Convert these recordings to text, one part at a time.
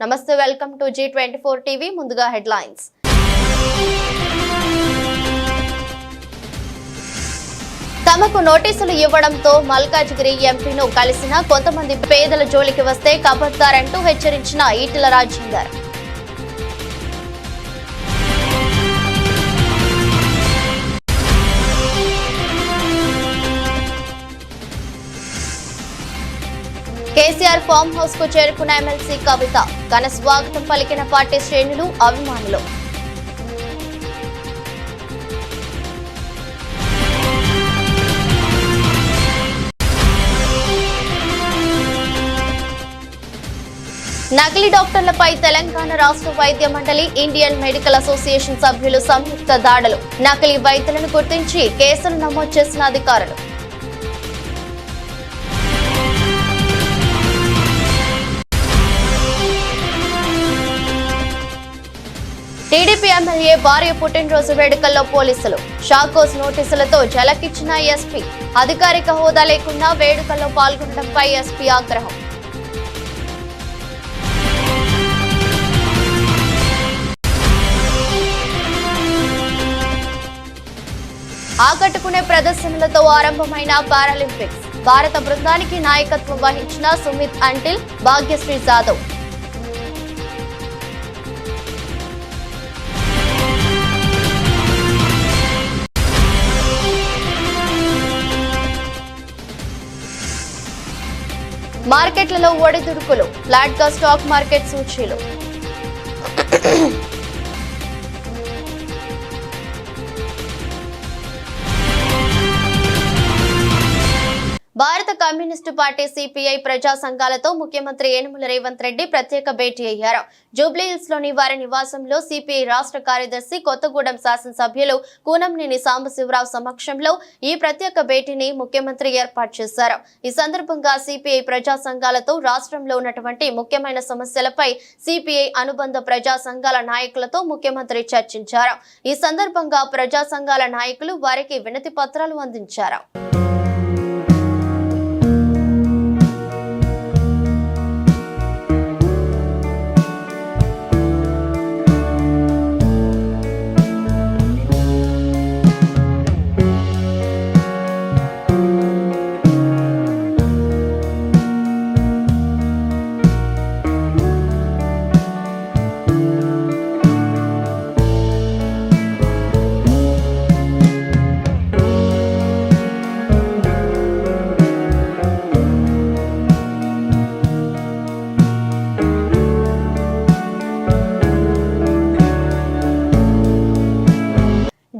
నమస్తే, welcome to G24 TV. ముందుగా headlines. తమకు నోటీసులు ఇవ్వడంతో మల్కాజ్గిరి ఎంపీను కలిసిన కొంతమంది పేదల జోలికి వస్తే కబర్దారంటూ హెచ్చరించిన ఈటెల రాజేందర్. కేసీఆర్ ఫామ్ హౌస్ కు చేరుకున్న ఎమ్మెల్సీ కవిత ఘన స్వాగతం పలికిన పార్టీ శ్రేణులు, అభిమానులు. నకిలీ డాక్టర్లపై తెలంగాణ రాష్ట్ర వైద్య మండలి, ఇండియన్ మెడికల్ అసోసియేషన్ సభ్యులు సంయుక్త దాడులు. నకిలీ వైద్యులను గుర్తించి కేసులు నమోదు చేసిన అధికారులు. టీడీపీ ఎమ్మెల్యే భార్య పుట్టినరోజు వేడుకల్లో పోలీసులు షాకోస్ నోటీసులతో జలకిచ్చిన ఎస్పీ. అధికారిక హోదా లేకుండా వేడుకల్లో పాల్గొనడంపై ఎస్పీ ఆగ్రహం. ఆకట్టుకునే ప్రదర్శనలతో ఆరంభమైన పారాలింపిక్స్. భారత బృందానికి నాయకత్వం వహించిన సుమిత్ అంటిల్, భాగ్యశ్రీ జాదవ్. మార్కెట్లలో ఒడిదుడుకులు. ఫ్లాట్ గా స్టాక్ మార్కెట్ సూచీలు. భారత కమ్యూనిస్టు పార్టీ సిపిఐ ప్రజా సంఘాలతో ముఖ్యమంత్రి యనమల రేవంత్ రెడ్డి ప్రత్యేక భేటీ అయ్యారు. జూబ్లీహిల్స్ లోని వారి నివాసంలో సిపిఐ రాష్ట్ర కార్యదర్శి, కొత్తగూడెం శాసనసభ్యులు కూనంనేని సాంబశివరావు సమక్షంలో ఈ ప్రత్యేక భేటీని ముఖ్యమంత్రి ఏర్పాటు చేశారు. ఈ సందర్భంగా సిపిఐ ప్రజా సంఘాలతో రాష్ట్రంలో ఉన్నటువంటి ముఖ్యమైన సమస్యలపై సిపిఐ అనుబంధ ప్రజా సంఘాల నాయకులతో ముఖ్యమంత్రి చర్చించారు. ఈ సందర్భంగా ప్రజా సంఘాల నాయకులు వారికి వినతి పత్రాలు అందించారు.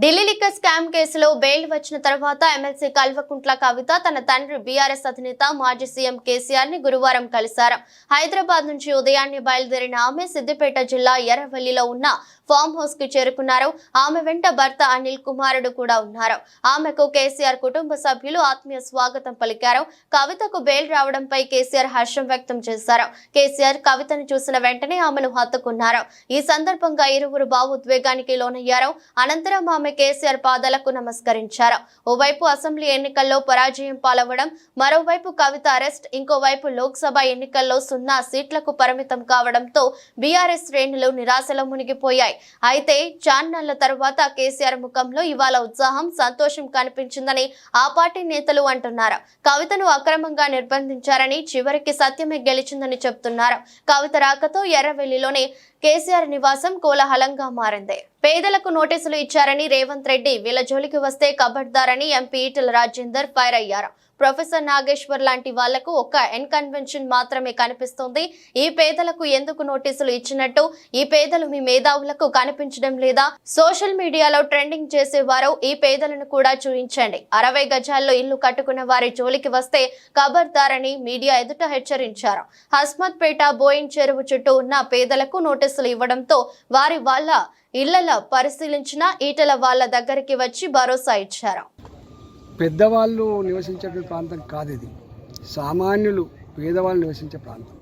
ఢిల్లీ లిక్కర్ స్కామ్ కేసులో బెయిల్ వచ్చిన తర్వాత ఎమ్మెల్సీ కల్వకుంట్ల కవిత తన తండ్రి బీఆర్ఎస్ అధినేత మాజీ సీఎం కేసీఆర్ ని గురువారం కలిశారు. హైదరాబాద్ నుంచి ఉదయాన్నే బయలుదేరిన ఆమె సిద్దిపేట జిల్లా ఎర్రవల్లిలో ఉన్న ఫామ్ హౌస్ కి చేరుకున్నారు. ఆమె వెంట భర్త అనిల్ కుమారుడు కూడా ఉన్నారు. ఆమెకు కేసీఆర్ కుటుంబ సభ్యులు ఆత్మీయ స్వాగతం పలికారు. కవితకు బెయిల్ రావడంపై కేసీఆర్ హర్షం వ్యక్తం చేశారు. కేసీఆర్ కవితను చూసిన వెంటనే ఆమెను హత్తుకున్నారు. ఈ సందర్భంగా ఇరువురు భావోద్వేగానికి లోనయ్యారు. అనంతరం ఆమె కేసీఆర్ పాదాలకు నమస్కరించారు. ఓవైపు అసెంబ్లీ ఎన్నికల్లో పరాజయం పాలవడం, మరోవైపు కవిత అరెస్ట్, ఇంకోవైపు లోక్సభ ఎన్నికల్లో 0 సీట్లకు పరిమితం కావడంతో బీఆర్ఎస్ శ్రేణులు నిరాశలో మునిగిపోయాయి. అయితే చాన్నాళ్ల తర్వాత కేసీఆర్ ముఖంలో ఇవాళ ఉత్సాహం, సంతోషం కనిపించిందని ఆ పార్టీ నేతలు అంటున్నారు. కవితను అక్రమంగా నిర్బంధించారని, చివరికి సత్యమే గెలిచిందని చెప్తున్నారు. కవిత రాకతో ఎర్రవెల్లిలోని కేసీఆర్ నివాసం కోలాహలంగా మారింది. పేదలకు నోటీసులు ఇచ్చారని రేవంత్ రెడ్డి, వీళ్ళ జోలికి వస్తే కబడ్దారని ఎంపీ ఈటెల రాజేందర్ ఫైర్ అయ్యారు. ప్రొఫెసర్ నాగేశ్వర్ లాంటి వాళ్లకు ఒక్క ఎన్కన్వెన్షన్ మాత్రమే కనిపిస్తోంది. ఈ పేదలకు ఎందుకు నోటీసులు ఇచ్చినట్టు? ఈ పేదలు మీ మేధావులకు కనిపించడం లేదా? సోషల్ మీడియాలో ట్రెండింగ్ చేసేవారు ఈ పేదలను కూడా చూపించండి. 60 గజాల్లో ఇల్లు కట్టుకున్న వారి జోలికి వస్తే కబర్దారని మీడియా ఎదుట హెచ్చరించారు. హస్మత్ పేట, బోయిన్ చెరువు చుట్టూ ఉన్న పేదలకు నోటీసులు ఇవ్వడంతో వారి వాళ్ళ ఇళ్లలో పరిశీలించిన ఈటెల వాళ్ళ దగ్గరికి వచ్చి భరోసా ఇచ్చారు. పెద్దవాళ్ళు నివసించే ప్రాంతం కాదు ఇది. సామాన్యులు, పేదవాళ్ళు నివసించే ప్రాంతం.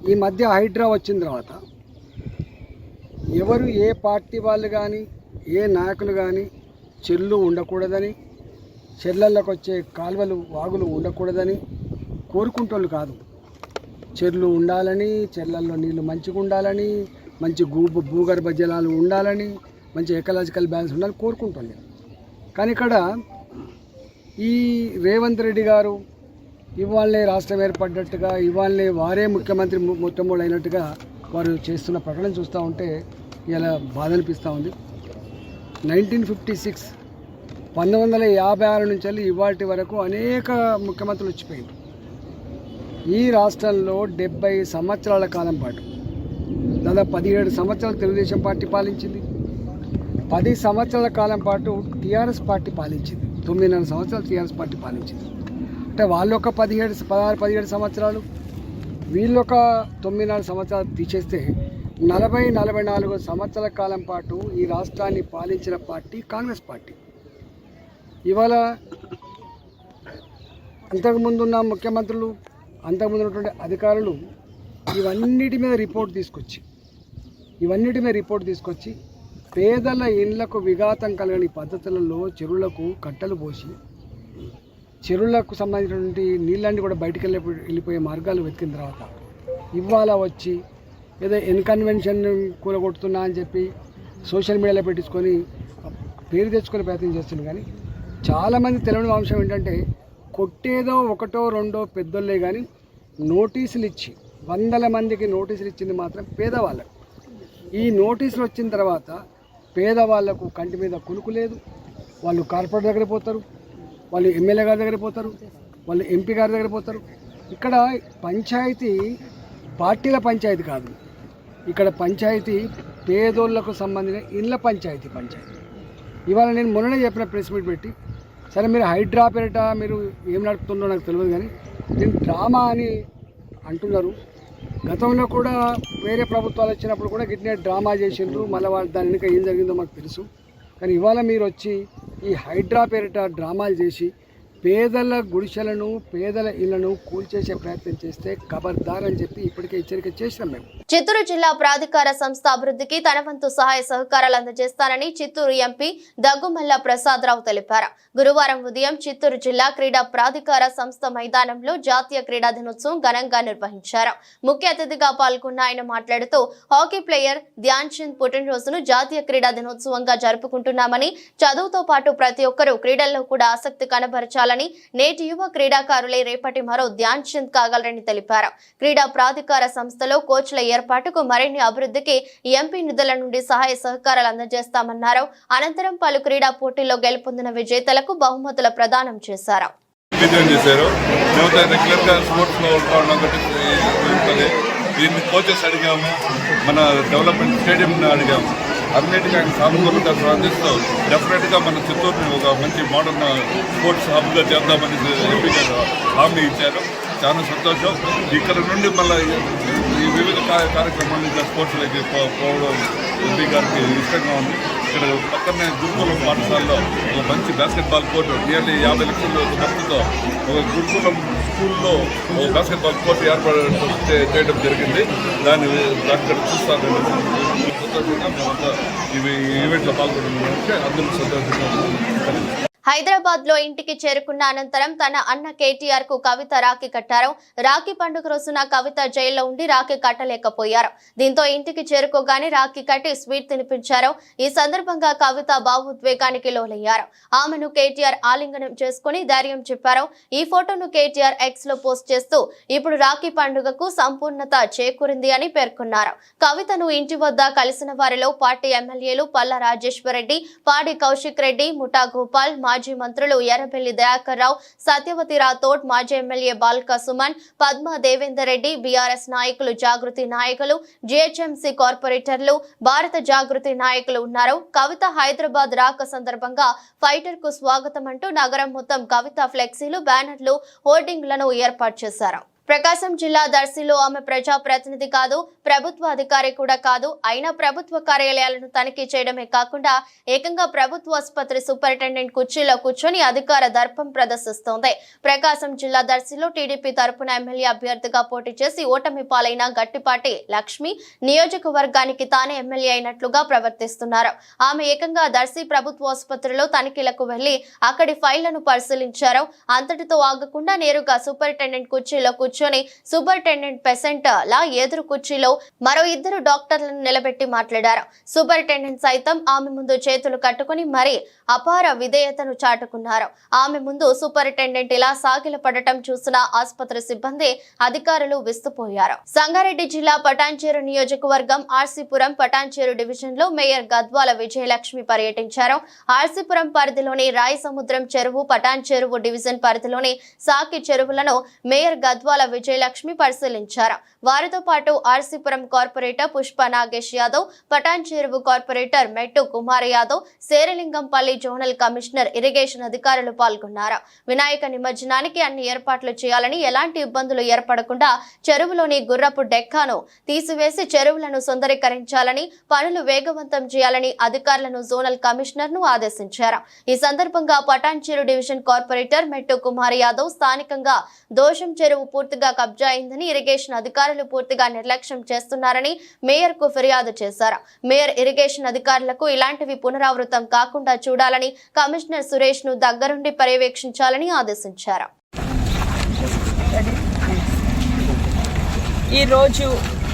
ఈ మధ్య హైడ్రా వచ్చిన తర్వాత ఎవరు, ఏ పార్టీ వాళ్ళు కానీ, ఏ నాయకులు కానీ చెర్లు ఉండకూడదని, చెర్లలోకి వచ్చే కాలువలు, వాగులు ఉండకూడదని కోరుకుంటోళ్ళు కాదు. చెర్లు ఉండాలని, చెర్లల్లో నీళ్లు మంచిగా ఉండాలని, మంచి భూగర్భ జలాలు ఉండాలని, మంచి ఎకలాజికల్ బ్యాలెన్స్ ఉండాలని కోరుకుంటుంది. కానీ ఇక్కడ ఈ రేవంత్ రెడ్డి గారు ఇవాళనే రాష్ట్రం ఏర్పడ్డట్టుగా, ఇవాళనే వారే ముఖ్యమంత్రి మొట్టమొదటి అయినట్టుగా వారు చేస్తున్న ప్రకటన చూస్తూ ఉంటే ఇలా బాధ అనిపిస్తూ ఉంది. 1956 1956 నుంచి వెళ్ళి ఇవాటి వరకు అనేక ముఖ్యమంత్రులు వచ్చిపోయారు. ఈ రాష్ట్రంలో 70 సంవత్సరాల కాలం పాటు దాదాపు 17 సంవత్సరాలు తెలుగుదేశం పార్టీ పాలించింది. 10 సంవత్సరాల కాలం పాటు టీఆర్ఎస్ పార్టీ పాలించింది. 9.5 సంవత్సరాలు టీఆర్ఎస్ పార్టీ పాలించింది. అంటే వాళ్ళు ఒక 16-17 సంవత్సరాలు, వీళ్ళొక 9.5 సంవత్సరాలు తీసేస్తే 40-44 సంవత్సరాల కాలం పాటు ఈ రాష్ట్రాన్ని పాలించిన పార్టీ కాంగ్రెస్ పార్టీ. ఇవాళ అంతకుముందు ఉన్న ముఖ్యమంత్రులు, అంతకుముందు ఉన్నటువంటి అధికారులు ఇవన్నిటి మీద రిపోర్ట్ తీసుకొచ్చి పేదల ఇళ్లకు విఘాతం కలగని పద్ధతులలో చెరువులకు కట్టలు పోసి చెరువులకు సంబంధించినటువంటి నీళ్ళన్నీ కూడా బయటికి వెళ్ళిపోయే మార్గాలు వెతికిన తర్వాత ఇవాళ వచ్చి ఏదో ఇన్కన్వెన్షన్ కూలగొడుతున్నా అని చెప్పి సోషల్ మీడియాలో పెట్టించుకొని పేరు తెచ్చుకొని ప్రయత్నం చేస్తున్నారు. కానీ చాలామంది తెలియని అంశం ఏంటంటే కొట్టేదో ఒకటో రెండో పెద్దోళ్ళే కానీ నోటీసులు ఇచ్చి 100 మందికి నోటీసులు ఇచ్చింది మాత్రం పేదవాళ్ళకు. ఈ నోటీసులు వచ్చిన తర్వాత పేదవాళ్లకు కంటి మీద కునుకు లేదు. వాళ్ళు కార్పొరేటర్ దగ్గర పోతారు, వాళ్ళు ఎమ్మెల్యే గారి దగ్గర పోతారు, వాళ్ళు ఎంపీ గారి దగ్గర పోతారు. ఇక్కడ పంచాయతీ పార్టీల పంచాయతీ కాదు, ఇక్కడ పంచాయతీ పేదోళ్లకు సంబంధించిన ఇళ్ళ పంచాయతీ. ఇవాళ నేను మొన్ననే చెప్పిన ప్రెస్ మీట్ పెట్టి, సరే మీరు హైడ్రా పేరిట మీరు ఏం నడుపుతుందో నాకు తెలియదు, కానీ నేను డ్రామా అని అంటున్నారు. గతంలో కూడా వేరే ప్రభుత్వాలు వచ్చినప్పుడు కూడా గిట్నే డ్రామా చేసిండ్రు. మళ్ళీ వాళ్ళు దాని వెనుక ఏం జరిగిందో మాకు తెలుసు. కానీ ఇవాళ మీరు వచ్చి ఈ హైడ్రా పేరిట డ్రామాలు చేసి పేదల గుడిసెలను, పేదల ఇళ్లను కూల్చేసే ప్రయత్నం చేస్తే ఖబర్దార్ అని చెప్పి ఇప్పటికే హెచ్చరిక చేసినాం మేము. చిత్తూరు జిల్లా ప్రాధికార సంస్థ అభివృద్ధికి తన వంతు సహాయ సహకారాలు అందజేస్తానని చిత్తూరు ఎంపీ దగ్గుమల్ల ప్రసాదరావు తెలిపారు. గురువారం ఉదయం చిత్తూరు జిల్లా క్రీడా ప్రాధికార సంస్థ మైదానంలో జాతీయ క్రీడా దినోత్సవం ఘనంగా నిర్వహించారు. ముఖ్య అతిథిగా పాల్గొన్న ఆయన మాట్లాడుతూ హాకీ ప్లేయర్ ధ్యాన్ చంద్ పుట్టినరోజును జాతీయ క్రీడా దినోత్సవంగా జరుపుకుంటున్నామని, చదువుతో పాటు ప్రతి ఒక్కరూ క్రీడల్లో కూడా ఆసక్తి కనబరచాలని, నేటి యువ క్రీడాకారులే రేపటి మరో ధ్యాన్ చంద్ కాగలరని తెలిపారు. క్రీడా ప్రాధికార సంస్థలో కోచ్ల ఏర్పాటుకు, మరిన్ని అభివృద్ధికి ఎంపీ నిధుల నుండి సహాయ సహకారాలు అందజేస్తామన్నారు. అనంతరం పలు క్రీడా పోటీల్లో గెలుపొందిన విజేతలకు బహుమతుల ప్రదానం చేశారు. దీన్ని కోచెస్ అడిగాము, మన డెవలప్మెంట్ స్టేడియం అడిగాము. అన్నిటికీ ఆయన సానుకూలంగా స్పందిస్తూ డెఫినెట్గా మన చిత్తూరుని ఒక మంచి మోడర్న్ స్పోర్ట్స్ హబ్గా చేద్దామని ఎంపీ గారు హామీ ఇచ్చారు. చాలా సంతోషం. ఇక్కడ నుండి మళ్ళీ ఈ వివిధ కార్యక్రమాలు ఇంకా స్పోర్ట్స్లోకి పోవడం ఎంపీ గారికి ఇష్టంగా ఉంది. ఇక్కడ పక్కనే గురుకులం పాఠశాలలో ఒక మంచి బాస్కెట్బాల్ కోర్టు నియర్లీ 50 లక్షల ఖర్చుతో ఒక గురుకులం స్కూల్లో ఒక బాస్కెట్బాల్ కోర్టు ఏర్పాటు చేయడం జరిగింది. దాన్ని చూస్తాను. సంతోషంగా మేమంతా ఈ ఈవెంట్లో పాల్గొనడానికి అందరూ సంతోషంగా ఉన్నాం. హైదరాబాద్ లో ఇంటికి చేరుకున్న అనంతరం తన అన్న కేటీఆర్ కు కవిత రాఖీ కట్టారు. రాఖీ పండుగ రోజున కవిత జైల్లో ఉండి రాఖీ కట్టలేకపోయారు. దీంతో ఇంటికి చేరుకోగానే రాఖీ కట్టి స్వీట్ తినిపించారు. ఈ సందర్భంగా కవిత భావోద్వేగానికి లోనయ్యారు. ఆమెను కేటీఆర్ ఆలింగనం చేసుకుని ధైర్యం చెప్పారు. ఈ ఫోటోను కేటీఆర్ ఎక్స్ లో పోస్ట్ చేస్తూ ఇప్పుడు రాఖీ పండుగకు సంపూర్ణత చేకూరింది అని పేర్కొన్నారు. కవితను ఇంటి వద్ద కలిసిన వారిలో పార్టీ ఎమ్మెల్యేలు పల్లా రాజేశ్వర్ రెడ్డి, పాడి కౌశిక్ రెడ్డి, ముఠా గోపాల్, మాజీ మంత్రులు ఎర్రబెల్లి దయాకర్ రావు, సత్యవతి రాథోడ్, మాజీ ఎమ్మెల్యే బాల్క సుమన్, పద్మా దేవేందర్ రెడ్డి, బీఆర్ఎస్ నాయకులు, జాగృతి నాయకులు, జీహెచ్ఎంసీ కార్పొరేటర్లు, భారత జాగృతి నాయకులు ఉన్నారు. కవిత హైదరాబాద్ రాక సందర్భంగా ఫైటర్ కు స్వాగతం అంటూ నగరం మొత్తం కవిత ఫ్లెక్సీలు, బ్యానర్లు, హోర్డింగ్లను ఏర్పాటు చేశారు. ప్రకాశం జిల్లా దర్శిలో ఆమె ప్రజా ప్రతినిధి కాదు, ప్రభుత్వ అధికారి కూడా కాదు. అయినా ప్రభుత్వ కార్యాలయాలను తనిఖీ చేయడమే కాకుండా ఏకంగా ప్రభుత్వ ఆసుపత్రి సూపరింటెండెంట్ కుర్చీలో కూర్చొని అధికార దర్పం ప్రదర్శిస్తోంది. ప్రకాశం జిల్లా దర్శిలో టీడీపీ తరపున ఎమ్మెల్యే అభ్యర్థిగా పోటీ చేసి ఓటమి పాలైన గట్టిపాటి లక్ష్మి నియోజకవర్గానికి తానే ఎమ్మెల్యే అయినట్లుగా ప్రవర్తిస్తున్నారు. ఆమె ఏకంగా దర్శి ప్రభుత్వ ఆసుపత్రిలో తనిఖీలకు వెళ్లి అక్కడి ఫైళ్లను పరిశీలించారు. అంతటితో ఆగకుండా నేరుగా సూపరింటెండెంట్ కుర్చీలో కూర్చొని సూపరింటెండెంట్ పెసెంట్ లా ఎదురు కుర్చీలో మరో 2 డాక్టర్లను నిలబెట్టి మాట్లాడారు. సూపరింటెండెంట్ సైతం ఆమె ముందు చేతులు కట్టుకుని మరీ అపార విధేయతను చాటుకున్నారు. ఆమె ముందు సూపరింటెండెంట్ ఇలా సాగిలపడటం చూసిన ఆసుపత్రి సిబ్బంది, అధికారులు విస్తుపోయారు. సంగారెడ్డి జిల్లా పటాన్చేరు నియోజకవర్గం ఆర్సీపురం పటాన్చేరు డివిజన్ లో మేయర్ గద్వాల విజయలక్ష్మి పర్యటించారు. ఆర్సీపురం పరిధిలోని రాయి సముద్రం చెరువు, పటాన్చేరు డివిజన్ పరిధిలోని సాకి చెరువులను మేయర్ గద్వాల విజయలక్ష్మి పరిశీలించారు. వారితో పాటు ఆర్సీపురం కార్పొరేటర్ పుష్ప నాగేష్ యాదవ్, పటాన్చేరు కార్పొరేటర్ మెట్టు Kumar Yadav, Serilingampally zonal commissioner irrigation అధికారులు పాల్గొన్నారు. వినాయక నిమజ్జనానికి అన్ని ఏర్పాట్లు చేయాలని, ఎలాంటి ఇబ్బందులు ఏర్పడకుండా చెరువులోని గుర్రపు డెక్కాను తీసివేసి చెరువులను సుందరీకరించాలని, పనులు వేగవంతం చేయాలని అధికారులను జోనల్ కమిషనర్ ను ఆదేశించారు. ఈ సందర్భంగా పటాన్చేరు డివిజన్ కార్పొరేటర్ మెట్టు కుమార్ యాదవ్ స్థానికంగా దోషం చెరువు పూర్తిగా కబ్జా అయిందని, ఇరిగేషన్ అధికారులు పూర్తిగా నిర్లక్ష్యం చేస్తున్నారని మేయర్ కు ఫిర్యాదు చేశారు. మేయర్ ఇరిగేషన్ అధికారులకు ఇలాంటివి పునరావృతం కాకుండా చూడాలని, కమిషనర్ సురేష్ ను దగ్గరుండి పర్యవేక్షించాలని ఆదేశించారు. ఈరోజు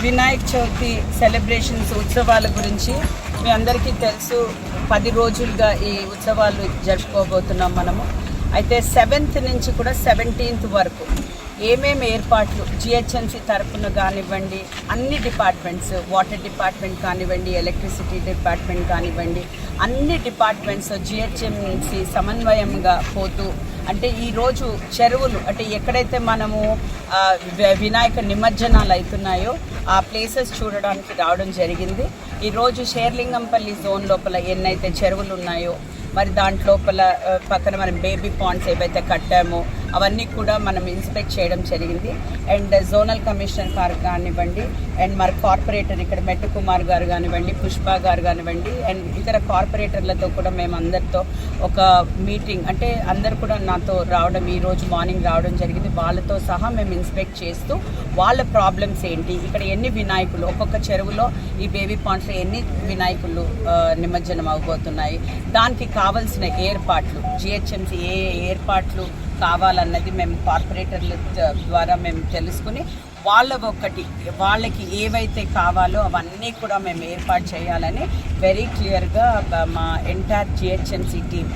వినాయక చవితి సెలబ్రేషన్స్ ఉత్సవాల గురించి మీ అందరికీ తెలుసు. 10 రోజులుగా ఈ ఉత్సవాలు జరుపుకోబోతున్నాం మనము. అయితే 7th నుంచి కూడా 17th వరకు ఏమేమి ఏర్పాట్లు జిహెచ్ఎంసీ తరఫున కానివ్వండి, అన్ని డిపార్ట్మెంట్స్, వాటర్ డిపార్ట్మెంట్ కానివ్వండి, ఎలక్ట్రిసిటీ డిపార్ట్మెంట్ కానివ్వండి, అన్ని డిపార్ట్మెంట్స్ జిహెచ్ఎంసీ సమన్వయంగా పోతూ, అంటే ఈరోజు చెరువులు అంటే ఎక్కడైతే మనము వినాయక నిమజ్జనాలు అవుతున్నాయో ఆ ప్లేసెస్ చూడడానికి రావడం జరిగింది. ఈరోజు శేర్లింగంపల్లి జోన్ లోపల ఎన్నైతే చెరువులు ఉన్నాయో మరి దాంట్లోపల పక్కన మనం బేబీ పాండ్స్ ఏవైతే కట్టామో అవన్నీ కూడా మనం ఇన్స్పెక్ట్ చేయడం జరిగింది. అండ్ జోనల్ కమిషనర్ గారు కానివ్వండి, అండ్ మరి కార్పొరేటర్ ఇక్కడ మెట్టు కుమార్ గారు కానివ్వండి, పుష్ప గారు కానివ్వండి, అండ్ ఇతర కార్పొరేటర్లతో కూడా మేము అందరితో ఒక మీటింగ్, అంటే అందరు కూడా నాతో రావడం, ఈరోజు మార్నింగ్ రావడం జరిగింది. వాళ్ళతో సహా మేము ఇన్స్పెక్ట్ చేస్తూ వాళ్ళ ప్రాబ్లమ్స్ ఏంటి, ఇక్కడ ఎన్ని వినాయకులు, ఒక్కొక్క చెరువులో ఈ బేబీ పాండ్స్లో ఎన్ని వినాయకులు నిమజ్జనం అవబోతున్నాయి, దానికి కావాల్సిన ఏర్పాట్లు జిహెచ్ఎంసీ ఏ ఏర్పాట్లు కావాలన్నది మేము కార్పొరేటర్ల ద్వారా మేము తెలుసుకుని వాళ్ళకి ఏవైతే కావాలో అవన్నీ కూడా మేము ఏర్పాటు చేయాలని వెరీ క్లియర్గా మా entire GHMC team,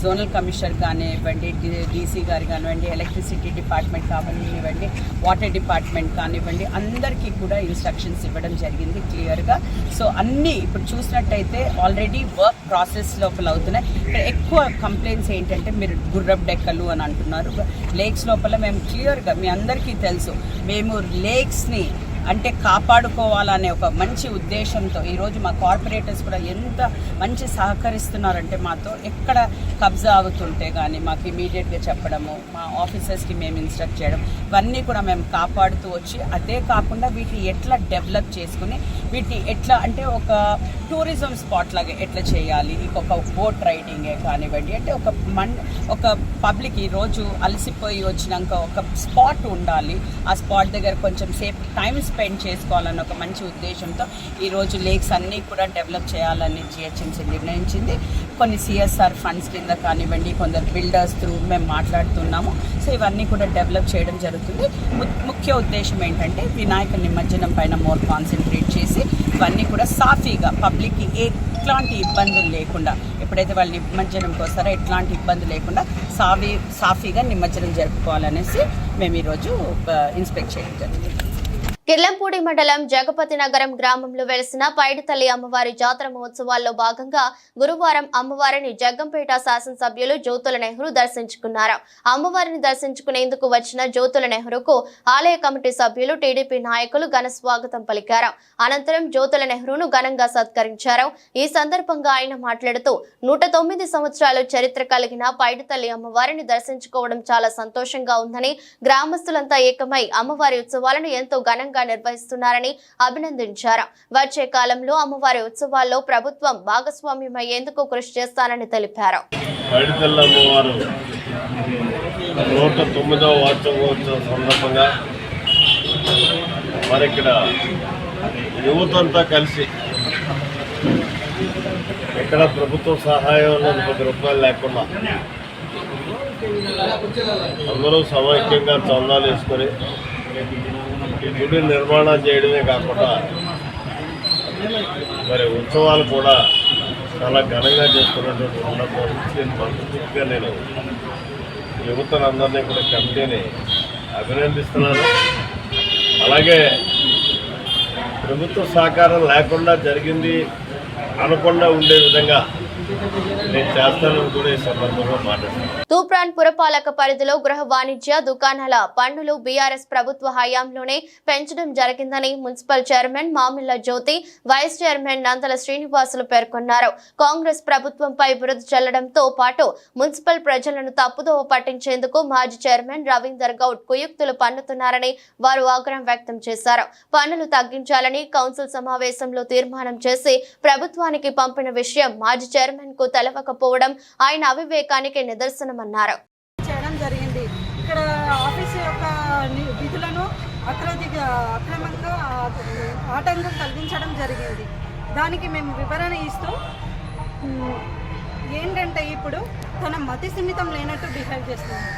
zonal commissioner కానివ్వండి, డీసీ గారు కానివ్వండి, ఎలక్ట్రిసిటీ డిపార్ట్మెంట్ కానివ్వండి, వాటర్ డిపార్ట్మెంట్ కానివ్వండి, అందరికీ కూడా ఇన్స్ట్రక్షన్స్ ఇవ్వడం జరిగింది క్లియర్గా. సో అన్నీ ఇప్పుడు చూసినట్టయితే ఆల్రెడీ వర్క్ ప్రాసెస్ లోపల అవుతున్నాయి. ఇక్కడ ఎక్కువ కంప్లైంట్స్ ఏంటంటే మీరు గుర్రపు డెక్కలు అని అంటున్నారు. లేక్స్ లోపల మేము క్లియర్గా మీ అందరికీ తెలుసు, మేము లేక్స్ని అంటే కాపాడుకోవాలనే ఒక మంచి ఉద్దేశంతో ఈరోజు మా కార్పొరేటర్స్ కూడా ఎంత మంచి సహకరిస్తున్నారంటే మాతో ఎక్కడ కబ్జా అవుతుంటే కానీ మాకు ఇమీడియట్గా చెప్పడము, మా ఆఫీసర్స్కి మేము ఇన్స్ట్రక్ట్ చేయడం, ఇవన్నీ కూడా మేము కాపాడుతూ వచ్చి, అదే కాకుండా వీటిని ఎట్లా డెవలప్ చేసుకుని వీటిని ఎట్లా అంటే ఒక టూరిజం స్పాట్ లాగా ఎట్లా చేయాలి, ఒక బోట్ రైడింగే కానివ్వండి, అంటే ఒక పబ్లిక్ ఈరోజు అలసిపోయి వచ్చినాక ఒక స్పాట్ ఉండాలి, ఆ స్పాట్ దగ్గర కొంచెం సేపు టైం స్పెండ్ చేసుకోవాలని ఒక మంచి ఉద్దేశంతో ఈరోజు లేక్స్ అన్నీ కూడా డెవలప్ చేయాలని జిహెచ్ఎంసీ నిర్ణయించింది. కొన్ని సిఎస్ఆర్ ఫండ్స్ కింద కానివ్వండి, కొందరు బిల్డర్స్ త్రూ మేము మాట్లాడుతున్నాము. సో ఇవన్నీ కూడా డెవలప్ చేయడం జరుగుతుంది. ముఖ్య ఉద్దేశం ఏంటంటే వినాయక నిమజ్జనం పైన మోర్ కాన్సన్ట్రేట్ చేసి ఇవన్నీ కూడా సాఫీగా పబ్లిక్కి ఎట్లాంటి ఇబ్బందులు లేకుండా, ఎప్పుడైతే వాళ్ళు నిమజ్జనంకి వస్తారో ఎట్లాంటి ఇబ్బంది లేకుండా సాఫీగా నిమజ్జనం జరుపుకోవాలనేసి మేము ఈరోజు ఇన్స్పెక్ట్ చేయడం జరిగింది. కిర్లంపూడి మండలం జగపతి నగరం గ్రామంలో వెలిసిన పైడితల్లి అమ్మవారి జాతర మహోత్సవాల్లో భాగంగా గురువారం అమ్మవారిని జగ్గంపేట శాసనసభ్యులు జ్యోతుల నెహ్రూ దర్శించుకున్నారు. అమ్మవారిని దర్శించుకునేందుకు వచ్చిన జ్యోతుల నెహ్రూకు ఆలయ కమిటీ సభ్యులు, టీడీపీ నాయకులు ఘన స్వాగతం పలికారు. అనంతరం జ్యోతుల నెహ్రూను ఘనంగా సత్కరించారు. ఈ సందర్భంగా ఆయన మాట్లాడుతూ 109 సంవత్సరాల చరిత్ర కలిగిన పైడితల్లి అమ్మవారిని దర్శించుకోవడం చాలా సంతోషంగా ఉందని, గ్రామస్తులంతా ఏకమై అమ్మవారి ఉత్సవాలను ఎంతో ఘనంగా నిర్వహిస్తున్నారని అభినందించారు. వచ్చే కాలంలో అమ్మవారి ఉత్సవాల్లో ప్రభుత్వం భాగస్వామ్యమయ్యేందుకు కృషి చేస్తానని తెలిపారు. పైడితల్లి అమ్మవారు 109వ వార్షికోత్సవం సందర్భంగా మరి ఇక్కడ యువతంతా కలిసి ఎక్కడ ప్రభుత్వ సహాయం 10 రూపాయలు లేకుండా అందరూ సమైక్యంగా చందాలు వేసుకొని ఈ గుడి నిర్మాణం చేయడమే కాకుండా మరి ఉత్సవాలు కూడా చాలా ఘనంగా చేసుకున్నటువంటి సందర్భం మనస్ఫూర్తిగా నేను యువతలందరినీ కూడా కమిటీని అభినందిస్తున్నాను. అలాగే ప్రభుత్వ సహకారం లేకుండా జరిగింది అనకుండా ఉండే విధంగా నేను చేస్తానని కూడా ఈ సందర్భంగా మాట్లాడుతున్నాను. తూప్రాన్ పురపాలక పరిధిలో గృహ వాణిజ్య దుకాణాల పన్నులు బీఆర్ఎస్ ప్రభుత్వ హయాంలోనే పెంచడం జరిగిందని మున్సిపల్ చైర్మన్ మామిళ్ల జ్యోతి, వైస్ చైర్మన్ నందల శ్రీనివాసులు పేర్కొన్నారు. కాంగ్రెస్ ప్రభుత్వంపై బురద చల్లడంతో పాటు మున్సిపల్ ప్రజలను తప్పుదోవ పట్టించేందుకు మాజీ చైర్మన్ రవీందర్ గౌడ్ కుయుక్తులు పన్నుతున్నారని వారు ఆగ్రహం వ్యక్తం చేశారు. పన్నులు తగ్గించాలని కౌన్సిల్ సమావేశంలో తీర్మానం చేసి ప్రభుత్వానికి పంపిన విషయం మాజీ చైర్మన్ కు తెలవకపోవడం ఆయన అవివేకానికి నిదర్శనమన్నారు. చేయడం జరిగింది. ఇక్కడ ఆఫీసు యొక్క విధులను అక్రమంగా ఆటంకం కలిగించడం జరిగింది. దానికి మేము వివరణ ఇస్తూ ఏంటంటే ఇప్పుడు తన మతి సిమితం లేనట్టు బిహేవ్ చేస్తుంది.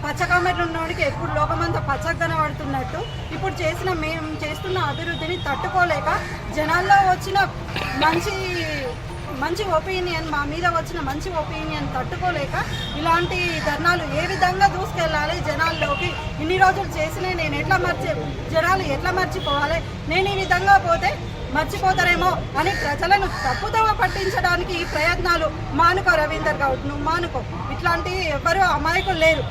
పచ్చకామెర్లు ఉన్నవాడికి ఎప్పుడు లోకమంతా పచ్చగా కనబడుతున్నట్టు ఇప్పుడు మేము చేస్తున్న అభివృద్ధిని తట్టుకోలేక జనాల్లో వచ్చిన మంచి ఒపీనియన్, మా మీద వచ్చిన మంచి ఒపీనియన్ తట్టుకోలేక ఇలాంటి ధర్నాలు ఏ విధంగా దూసుకెళ్ళాలి జనాల్లోకి, ఇన్ని రోజులు చేసిన జనాలు ఎట్లా మర్చిపోవాలి, నేను ఈ విధంగా పోతే మర్చిపోతారేమో అని ప్రజలను తప్పుదోవ పట్టించడానికి ఈ ప్రయత్నాలు మానుకో రవీందర్ గౌడ్, నువ్వు మానుకో. ఇట్లాంటి ఎవరు అమాయకులు లేరు.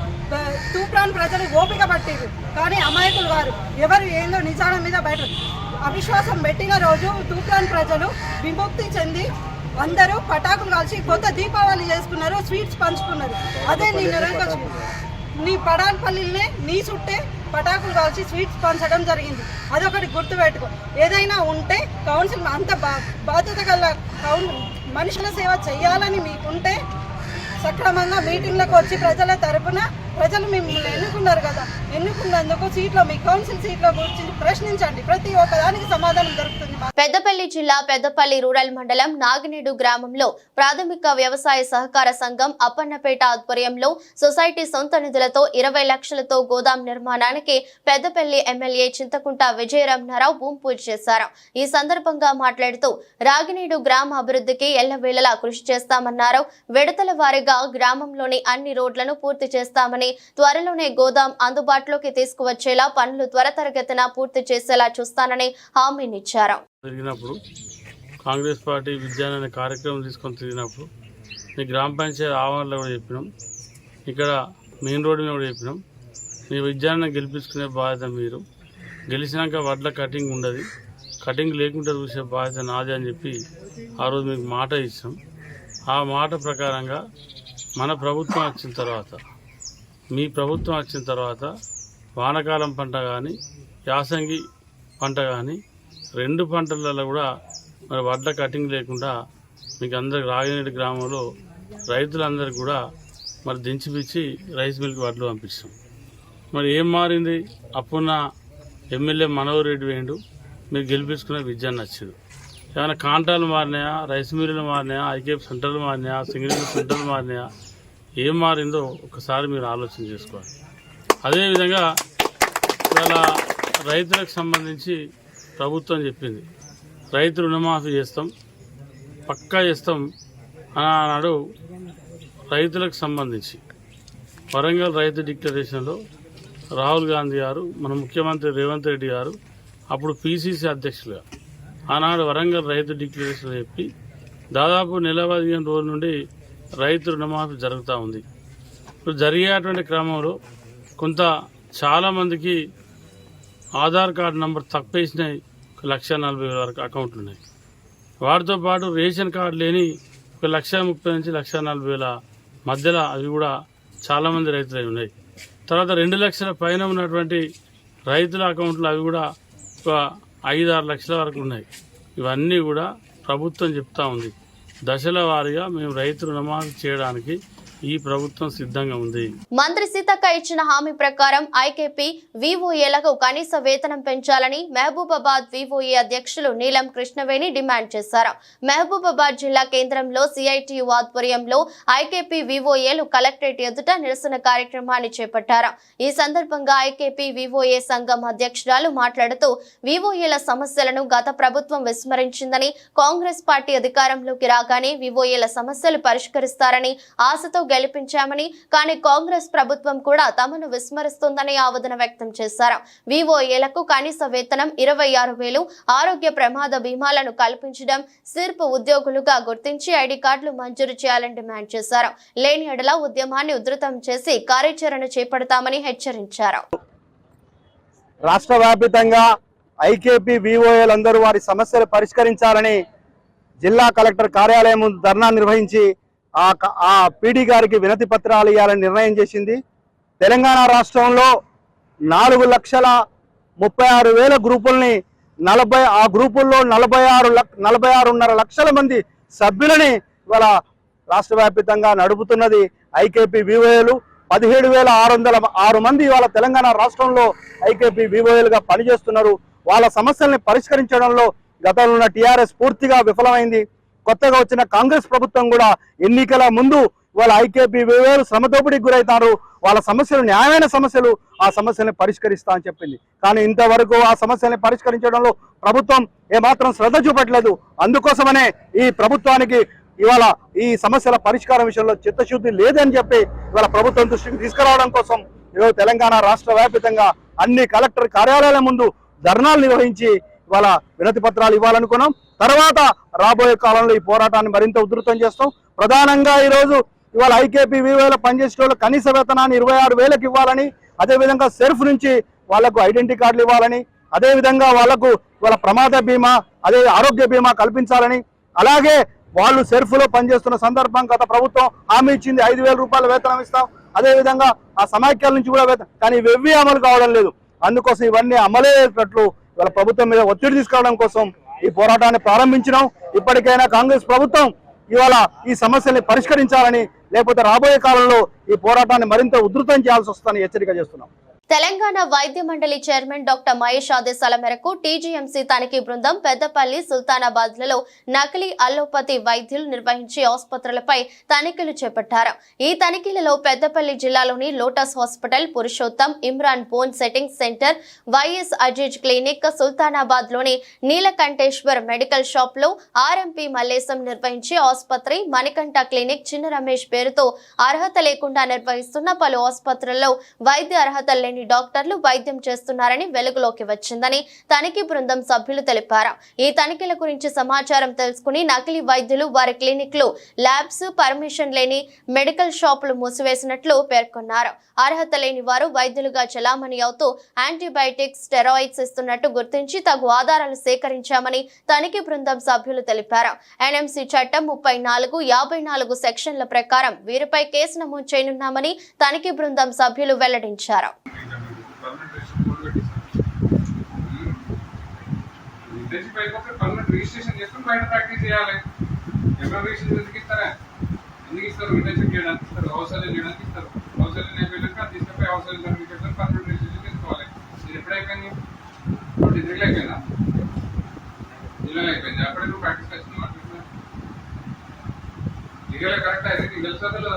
తూప్రాన్ ప్రజలు ఓపిక పట్టిరు కానీ అమాయకులు వారు. ఎవరు ఏందో నిజాల మీద బయట అవిశ్వాసం పెట్టిన రోజు తూప్రాన్ ప్రజలు విముక్తి చెంది అందరూ పటాకులు కాల్చి కొత్త దీపావళి చేసుకున్నారు, స్వీట్స్ పంచుకున్నారు. అదే నీ పడాన్పల్లినే నీ చుట్టే పటాకులు కాల్చి స్వీట్స్ పంచడం జరిగింది. అదొకటి గుర్తుపెట్టుకో. ఏదైనా ఉంటే కౌన్సిల్ అంత బాధ్యత గల మనుషుల సేవ చేయాలని మీకుంటే సక్రమంగా మీటింగ్లకు వచ్చి ప్రజల తరపున ప్రజలు మిమ్మల్ని ఎన్నుకున్నారు కదా, ఎన్నుకున్నందుకు సీట్లో మీ కౌన్సిల్ సీట్లో కూర్చుని ప్రశ్నించండి. ప్రతి ఒక్కదానికి సమాధానం దొరుకుతుంది. పెద్దపల్లి జిల్లా పెద్దపల్లి రూరల్ మండలం నాగినేడు గ్రామంలో ప్రాథమిక వ్యవసాయ సహకార సంఘం అప్పన్నపేట ఆధ్వర్యంలో సొసైటీ సొంత నిధులతో 20 లక్షలతో గోదాం నిర్మాణానికి పెద్దపల్లి ఎమ్మెల్యే చింతకుంట విజయరమణారావు భూమి పూజ చేశారు. ఈ సందర్భంగా మాట్లాడుతూ రాగినేడు గ్రామ అభివృద్ధికి ఎల్లవేళలా కృషి చేస్తామన్నారు. విడతల వారీగా గ్రామంలోని అన్ని రోడ్లను పూర్తి చేస్తామని, త్వరలోనే గోదాం అందుబాటులోకి తీసుకువచ్చేలా పనులు త్వరితగతిన పూర్తి చేసేలా చూస్తానని హామీనిచ్చారు. జరిగినప్పుడు కాంగ్రెస్ పార్టీ విజ్ఞాన అనే కార్యక్రమం తీసుకొని తిరిగినప్పుడు మీ గ్రామ పంచాయతీ ఆవరణలో కూడా చెప్పినాం, ఇక్కడ మెయిన్ రోడ్డు మీద కూడా చెప్పినాం, మీ విజ్ఞానాన్ని గెలిపించుకునే బాధ్యత మీరు. గెలిచినాక వడ్ల కటింగ్ ఉండదు, కటింగ్ లేకుండా చూసే బాధ్యత నాది అని చెప్పి ఆ రోజు మీకు మాట ఇచ్చాం. ఆ మాట ప్రకారంగా మన ప్రభుత్వం వచ్చిన తర్వాత, మీ ప్రభుత్వం వచ్చిన తర్వాత వానకాలం పంట కానీ యాసంగి పంట కానీ 2 పంటలలో కూడా మరి వడ్ల కటింగ్ లేకుండా మీకు అందరికి రాగినేడు గ్రామంలో రైతులందరికీ కూడా మరి దించిపిచ్చి రైస్ మిల్క్ వడ్లు పంపిస్తాం. మరి ఏం మారింది? అప్పున్న ఎమ్మెల్యే మనోహర్ రెడ్డి వేయండు, మీరు గెలిపించుకునే విజయాన్ని నచ్చింది. ఏమైనా కాంటాలు మారినాయా, రైస్ మిల్లులు మారినాయా, ఐకేఎఫ్ సెంటర్లు మారినాయా, సింగిల్ సెంటర్లు మారినాయా, ఏం మారిందో ఒకసారి మీరు ఆలోచన చేసుకోవాలి. అదేవిధంగా ఇవాళ రైతులకు సంబంధించి ప్రభుత్వం చెప్పింది రైతు రుణమాఫీ చేస్తాం, పక్కా చేస్తాం అన్నాడు. రైతులకు సంబంధించి వరంగల్ రైతు డిక్లరేషన్లో రాహుల్ గాంధీ గారు, మన ముఖ్యమంత్రి రేవంత్ రెడ్డి గారు అప్పుడు పిసిసి అధ్యక్షులుగా ఆనాడు వరంగల్ రైతు డిక్లరేషన్ చెప్పి దాదాపు నెల 15 రోజుల నుండి రైతు రుణమాఫీ జరుగుతూ ఉంది. ఇప్పుడు జరిగేటువంటి క్రమంలో చాలామందికి ఆధార్ కార్డు నంబర్ తప్పేసినాయి. 1,40,000 వరకు అకౌంట్లు ఉన్నాయి. వాటితో పాటు రేషన్ కార్డు లేని 1,30,000 నుంచి 1,40,000 మధ్యలో అవి కూడా చాలామంది రైతులు ఉన్నాయి. తర్వాత 2 లక్షల పైన ఉన్నటువంటి రైతుల అకౌంట్లు అవి కూడా ఒక 5-6 లక్షల వరకు ఉన్నాయి. ఇవన్నీ కూడా ప్రభుత్వం చెప్తా ఉంది. దశల వారీగా మేము రైతు రుణమాఫీ చేయడానికి ఈ ప్రభుత్వం సిద్ధంగా ఉంది. మంత్రి సీతక్క ఇచ్చిన హామీ ప్రకారం ఐకేపీ వివోఏలకు కనీస వేతనం పెంచాలని మహబూబాబాద్ వివోఏ అధ్యక్షులు నీలం కృష్ణవేణి డిమాండ్ చేశారు. మహబూబాబాద్ జిల్లా కేంద్రంలో సిఐటియు ఆధ్వర్యంలో ఐకేపీ వివోఏలు కలెక్టరేట్ ఎదుట నిరసన కార్యక్రమాన్ని చేపట్టారు. ఈ సందర్భంగా ఐకేపీ వివోఏ సంఘం అధ్యక్షురాలు మాట్లాడుతూ వివోఏల సమస్యలను గత ప్రభుత్వం విస్మరించిందని, కాంగ్రెస్ పార్టీ అధికారంలోకి రాగానే వివోఏల సమస్యలు పరిష్కరిస్తారని ఆశతో గెలిపించామని, కానీ కాంగ్రెస్ ప్రభుత్వం కూడా తమను విస్మరిస్తుందని ఆవేదన వ్యక్తం చేశారు. వివోఏలకు కనీస వేతనం 26,000, ఆరోగ్య ప్రమాద బీమాలను కల్పించడం, సిర్ప్ ఉద్యోగులుగా గుర్తించి ఐడి కార్డులు మంజూరు చేయాలని డిమాండ్ చేశారు. లేని ఎడల ఉద్యమాన్ని ఉధృతం చేసి కార్యాచరణ చేపడతామని హెచ్చరించారు. రాష్ట్ర వ్యాప్తంగా ఐకేపీ వివోఏలందరూ వారి సమస్యలు పరిష్కరించాలని జిల్లా కలెక్టర్ కార్యాలయం ముందు ధర్నా నిర్వహించి ఆ పీడీ గారికి వినతి పత్రాలు ఇవ్వాలని నిర్ణయం చేసింది. తెలంగాణ రాష్ట్రంలో 4,36,000 గ్రూపుల్ని ఆ గ్రూపుల్లో 46.5 లక్షల మంది సభ్యులని ఇవాళ రాష్ట్ర వ్యాప్తంగా నడుపుతున్నది ఐకేపీ వివోఏలు. 17,606 మంది ఇవాళ తెలంగాణ రాష్ట్రంలో ఐకేపీ వివోఏలుగా పనిచేస్తున్నారు. వాళ్ళ సమస్యల్ని పరిష్కరించడంలో గతంలో ఉన్న టీఆర్ఎస్ పూర్తిగా విఫలమైంది. కొత్తగా వచ్చిన కాంగ్రెస్ ప్రభుత్వం కూడా ఎన్నికల ముందు వాళ్ళ ఐకేపీ వివోఏలు శ్రమదోపిడికి గురవుతారు, వాళ్ళ సమస్యలు న్యాయమైన సమస్యలు, ఆ సమస్యల్ని పరిష్కరిస్తా అని చెప్పింది. కానీ ఇంతవరకు ఆ సమస్యల్ని పరిష్కరించడంలో ప్రభుత్వం ఏమాత్రం శ్రద్ధ చూపట్లేదు. అందుకోసమనే ఈ ప్రభుత్వానికి ఇవాళ ఈ సమస్యల పరిష్కారం విషయంలో చిత్తశుద్ధి లేదని చెప్పి ఇవాళ ప్రభుత్వం దృష్టికి తీసుకురావడం కోసం ఈరోజు తెలంగాణ రాష్ట్ర వ్యాప్తంగా అన్ని కలెక్టర్ కార్యాలయాల ముందు ధర్నాలు నిర్వహించి ఇవాళ వినతి పత్రాలు ఇవ్వాలనుకున్నాం. తర్వాత రాబోయే కాలంలో ఈ పోరాటాన్ని మరింత ఉధృతం చేస్తాం. ప్రధానంగా ఈరోజు ఇవాళ ఐకేపీ వివోఏలో పనిచేసే వాళ్ళు కనీస వేతనాన్ని 26,000 ఇవ్వాలని, అదేవిధంగా సెర్ఫ్ నుంచి వాళ్లకు ఐడెంటిటీ కార్డులు ఇవ్వాలని, అదేవిధంగా వాళ్లకు ఇవాళ ప్రమాద బీమా, అదే ఆరోగ్య బీమా కల్పించాలని, అలాగే వాళ్ళు సెర్ఫ్లో పనిచేస్తున్న సందర్భం గత ప్రభుత్వం హామీ ఇచ్చింది 5,000 రూపాయల వేతనం ఇస్తాం, అదేవిధంగా ఆ సమాఖ్యల నుంచి కూడా వేతనం, కానీ ఇవి అమలు కావడం లేదు. అందుకోసం ఇవన్నీ అమలయ్యేటట్లు ఇవాళ ప్రభుత్వం మీద ఒత్తిడి తీసుకురావడం కోసం ఈ పోరాటాన్ని ప్రారంభించినాం. ఇప్పటికైనా కాంగ్రెస్ ప్రభుత్వం ఇవాళ ఈ సమస్యల్ని పరిష్కరించాలని, లేకపోతే రాబోయే కాలంలో ఈ పోరాటాన్ని మరింత ఉధృతం చేయాల్సి వస్తుందని హెచ్చరిక చేస్తున్నాం. తెలంగాణ వైద్య మండలి చైర్మన్ డాక్టర్ మహేష్ ఆదేశాల మేరకు టీజీఎంసీ తనిఖీ బృందం పెద్దపల్లి, సుల్తానాబాద్లలో నకిలీ అల్లోపతి వైద్యులు నిర్వహించి ఆసుపత్రులపై తనిఖీలు చేపట్టారు. ఈ తనిఖీలలో పెద్దపల్లి జిల్లాలోని lotus hospital, Purushottam, Imran bone setting centre, YS Aziz clinic, Sultanabad లోని నీలకంఠేశ్వర్ మెడికల్ షాప్ లో ఆర్ఎంపీ మల్లేశం నిర్వహించి ఆసుపత్రి, మణికంఠ క్లినిక్ చిన్న రమేష్ పేరుతో అర్హత లేకుండా నిర్వహిస్తున్న పలు ఆసుపత్రుల్లో వైద్య అర్హత లేని డాక్టర్లు వైద్యం చేస్తున్నారని వెలుగులోకి వచ్చిందని తనిఖీ బృందం సభ్యులు తెలిపారు. ఈ తనిఖీల గురించి సమాచారం తెలుసుకుని నకిలీ వైద్యులు, వారి క్లినిక్లు, ల్యాబ్స్, పర్మిషన్ లేని మెడికల్ షాపులు మూసివేసినట్లు పేర్కొన్నారు. అర్హత లేని వారు వైద్యులుగా చలామణి అవుతూ యాంటీబయాటిక్స్, స్టెరాయిడ్స్ ఇస్తున్నట్టు గుర్తించి తగు ఆధారాలు సేకరించామని తనిఖీ బృందం సభ్యులు తెలిపారు. ఎన్ఎంసీ చట్టం 34, 54 సెక్షన్ల ప్రకారం వీరిపై కేసు నమోదు చేయనున్నామని తనిఖీ బృందం సభ్యులు వెల్లడించారు. రిజిస్ట్రేషన్ చేసుకుని బయట ప్రాక్టీస్ చేయాలి. ఎవరు రిజిస్ట్రేషన్ ఎందుకు ఇస్తారా? ఎందుకు ఇస్తారు? ఇంటర్న్షిప్ చేయడానికి ఇస్తారు, అవసరం చేయడానికి ఇస్తారు. అవసరం అయిపోయాక తీసుకుపోయి అవసరం సర్టిఫికేట్ పర్మనెంట్ రిజిస్ట్రేషన్ చేసుకోవాలి. ఇది ఎప్పుడైపోయింది? 23 అయిపోయిందా? జిల్లాలో అయిపోయింది. అప్పుడే నువ్వు ప్రాక్టీస్ చేస్తున్నావు. లీగల్ కరెక్ట్ అయితే నీకు తెలుసా లేదా?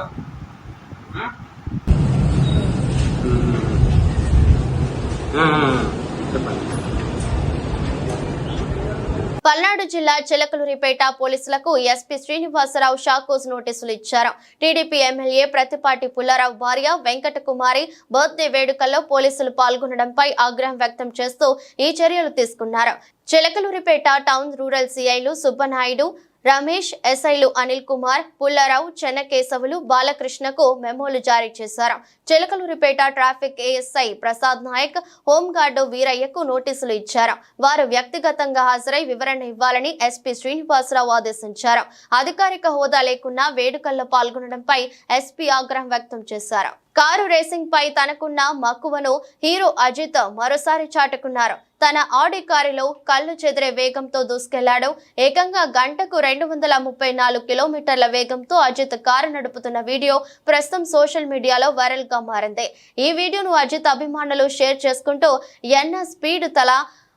పల్నాడు జిల్లా చిలకలూరిపేట పోలీసులకు ఎస్పీ శ్రీనివాసరావు షాకోస్ నోటీసులు ఇచ్చారు. టీడీపీ ఎమ్మెల్యే ప్రతిపాటి పుల్లారావు భార్య వెంకటకుమారి బర్త్డే వేడుకల్లో పోలీసులు పాల్గొనడంపై ఆగ్రహం వ్యక్తం చేస్తూ ఈ చర్యలు తీసుకున్నారు. చిలకలూరిపేట టౌన్ రూరల్ సిఐలు సుబ్బనాయుడు, రమేష్, ఎస్ఐలు అనిల్ కుమార్, పుల్లారావు, చెన్నకేశవులు, బాలకృష్ణకు మెమోలు జారీ చేశారు. Chilakaluripet traffic ASI Prasad Nayak, home guard వీరయ్యకు నోటీసులు ఇచ్చారు. వారు వ్యక్తిగతంగా హాజరై వివరణ ఇవ్వాలని ఎస్పీ శ్రీనివాసరావు ఆదేశించారు. అధికారిక హోదా లేకున్నా వేడుకల్లో పాల్గొనడంపై ఎస్పీ ఆగ్రహం వ్యక్తం చేశారు. కారు రేసింగ్ పై తనకున్న మక్కువను హీరో అజిత్ మరోసారి చాటుకున్నారు. తన ఆడి కారులో కళ్ళు చెదిరే వేగంతో దూసుకెళ్లాడు. ఏకంగా గంటకు 234 కిలోమీటర్ల వేగంతో అజిత్ కారు నడుపుతున్న వీడియో ప్రస్తుతం సోషల్ మీడియాలో వైరల్ గా మారింది. ఈ వీడియోను అజిత్ అభిమానులు షేర్ చేసుకుంటూ ఎన్న స్పీడ్ తల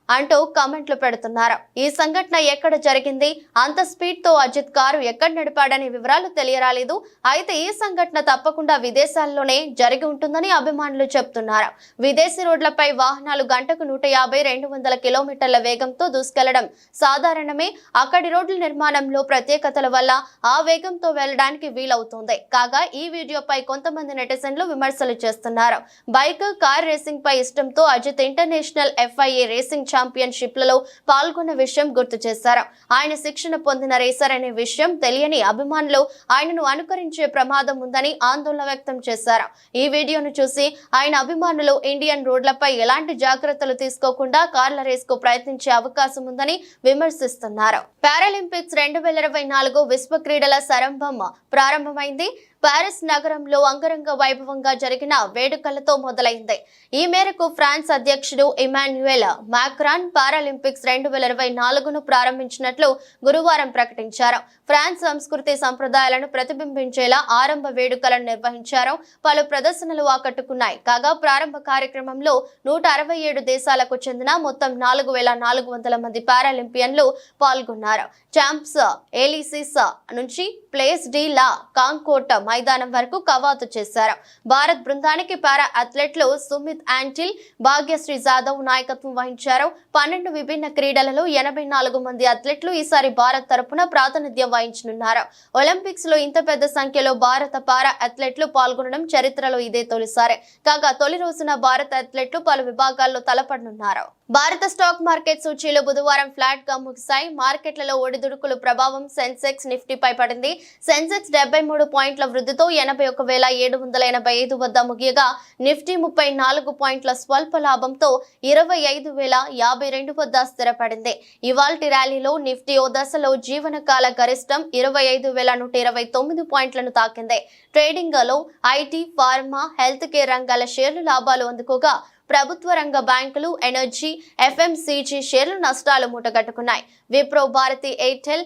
అంటూ కామెంట్లు పెడుతున్నారు. ఈ సంఘటన ఎక్కడ జరిగింది, అంత స్పీడ్ తో అజిత్ కారు ఎక్కడ నడిపాడనే వివరాలు తెలియరాలేదు. అయితే ఈ సంఘటన తప్పకుండా విదేశాల్లోనే జరిగి ఉంటుందని అభిమానులు చెప్తున్నారు. విదేశీ రోడ్లపై వాహనాలు గంటకు 150-200 కిలోమీటర్ల వేగంతో దూసుకెళ్లడం సాధారణమే. అక్కడి రోడ్ల నిర్మాణంలో ప్రత్యేకతల వల్ల ఆ వేగంతో వెళ్లడానికి వీలవుతుంది. కాగా ఈ వీడియోపై కొంతమంది నెటిజన్లు విమర్శలు చేస్తున్నారు. బైక్, కార్ రేసింగ్ పై ఇష్టంతో అజిత్ ఇంటర్నేషనల్ FIA రేసింగ్ ఛాంపియన్షిప్లలో పాల్గొన్న విషయం గుర్తు చేశారు. ఆయన శిక్షణ పొందిన రేసర్ అనే విషయం తెలియని అభిమానులు ఆయనను అనుకరించే ప్రమాదం ఉందని ఆందోళన వ్యక్తం చేశారు. ఈ వీడియోను చూసి ఆయన అభిమానులు ఇండియన్ రోడ్లపై ఎలాంటి జాగ్రత్తలు తీసుకోకుండా కార్ల రేస్ కు ప్రయత్నించే అవకాశం ఉందని విమర్శిస్తున్నారు. పారాలింపిక్స్ 2024 విశ్వ క్రీడల సరంభం ప్రారంభమైంది. పారిస్ నగరంలో అంగరంగ వైభవంగా జరిగిన వేడుకలతో మొదలైంది. ఈ మేరకు ఫ్రాన్స్ అధ్యక్షుడు ఇమాన్యుయల్ మాక్రాన్ పారాలింపిక్స్ 2024ను ప్రారంభించినట్లు గురువారం ప్రకటించారు. ఫ్రాన్స్ సంస్కృతి సంప్రదాయాలను ప్రతిబింబించేలా ఆరంభ వేడుకలను నిర్వహించారు. పలు ప్రదర్శనలు ఆకట్టుకున్నాయి. కాగా ప్రారంభ కార్యక్రమంలో 167 దేశాలకు చెందిన మొత్తం 4400 మంది పారాలింపియన్లు పాల్గొన్నారు. చాంప్స్ ఎలిసిస్ నుంచి ప్లేస్ డి లా కాంకోట్ మైదానం వరకు కవాతు చేశారు. భారత్ బృందానికి పారా అథ్లెట్లు సుమిత్ ఆంటిల్, భాగ్యశ్రీ జాదవ్ నాయకత్వం వహించారు. 12 విభిన్న క్రీడలలో 84 మంది అథ్లెట్లు ఈసారి భారత్ తరపున ప్రాతినిధ్యం వహించనున్నారు. ఒలింపిక్స్ లో ఇంత పెద్ద సంఖ్యలో భారత పారా అథ్లెట్లు పాల్గొనడం చరిత్రలో ఇదే తొలిసారి. కాగా తొలి రోజున భారత అథ్లెట్లు పలు విభాగాల్లో తలపడనున్నారు. భారత స్టాక్ మార్కెట్ సూచీలు బుధవారం ఫ్లాట్ గా ముగిశాయి. మార్కెట్లలో ఒడిదుడుకుల ప్రభావం సెన్సెక్స్, నిఫ్టీపై పడింది. సెన్సెక్స్ 73 పాయింట్ల వృద్ధితో 81,785 వద్ద ముగియగా నిఫ్టీ 34 పాయింట్ల స్వల్ప లాభంతో 25,052 వద్ద స్థిరపడింది. ఇవాల్టి ర్యాలీలో నిఫ్టీ ఓ దశలో జీవనకాల గరిష్టం 25,129 పాయింట్లను తాకింది. ట్రేడింగ్ లో ఐటీ, ఫార్మా, హెల్త్ కేర్ రంగాల షేర్లు లాభాలు అందుకోగా ప్రభుత్వ రంగ బ్యాంకులు, ఎనర్జీ, FMCG షేర్లు నష్టాలు మూటగట్టుకున్నాయి. Wipro, Bharti Airtel,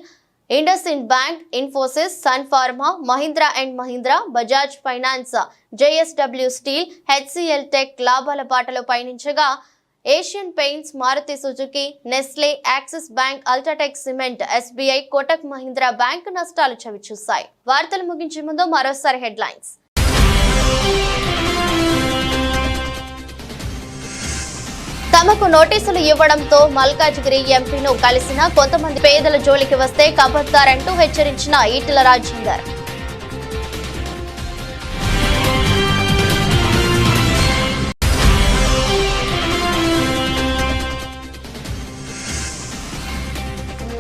IndusInd Bank, Infosys, Sun Pharma, Mahindra and Mahindra, Bajaj Finance, JSW Steel, HCL Tech లాభాల బాటలో పయనించగా ఏషియన్ పెయింట్స్, మారుతి సుజుకి, నెస్లే, యాక్సిస్ బ్యాంక్, అల్ట్రాటెక్ సిమెంట్, SBI, కోటక్ మహీంద్రా బ్యాంక్ నష్టాలు చవిచూశాయి. వార్తలు ముగించే ముందు మరోసారి హెడ్లైన్స్. తమకు నోటీసులు ఇవ్వడంతో మల్కాజ్గిరి ఎంపీను కలిసిన కొంతమంది పేదల జోలికి వస్తే కబద్దారంటూ హెచ్చరించిన ఈటెల రాజేందర్.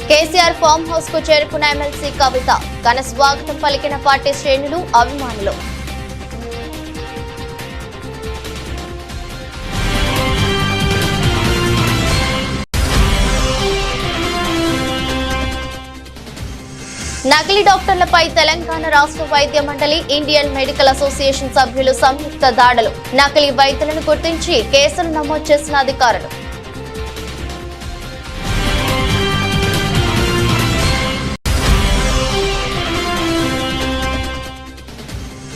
కేసీఆర్ ఫామ్ హౌస్ కు చేరుకున్న ఎమ్మెల్సీ కవిత. ఘన స్వాగతం పలికిన పార్టీ శ్రేణులు, అభిమానులు. నకిలీ డాక్టర్లపై తెలంగాణ రాష్ట్ర వైద్య మండలి, ఇండియన్ మెడికల్ అసోసియేషన్ సభ్యులు సంయుక్త దాడులు. నకిలీ వైద్యులను గుర్తించి కేసులు నమోదు చేసిన అధికారులు.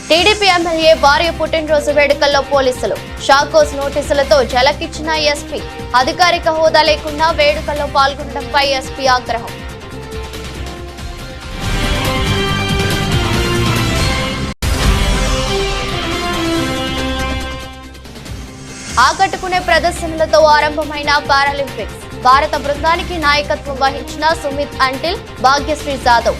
టీడీపీ ఎమ్మెల్యే భార్య పుట్టినరోజు వేడుకల్లో పోలీసులు. షాకోస్ నోటీసులతో జలకిచ్చిన ఎస్పీ. అధికారిక హోదా లేకుండా వేడుకల్లో పాల్గొనడంపై ఎస్పీ ఆగ్రహం. ఆకట్టుకునే ప్రదర్శనలతో ఆరంభమైన పారాలింపిక్స్. భారత బృందానికి నాయకత్వం వహించిన సుమిత్ ఆంటిల్, భాగ్యశ్రీ జాదవ్.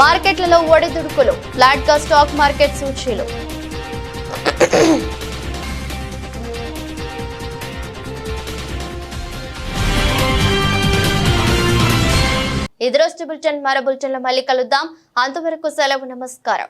మార్కెట్లలో ఒడిదుడుకులు. ఫ్లాట్ గా స్టాక్ మార్కెట్ సూచీలు. ఇది రోజు బులెటిన్. మరో బులెటిన్లో మళ్ళీ కలుద్దాం. అంతవరకు సెలవు. నమస్కారం.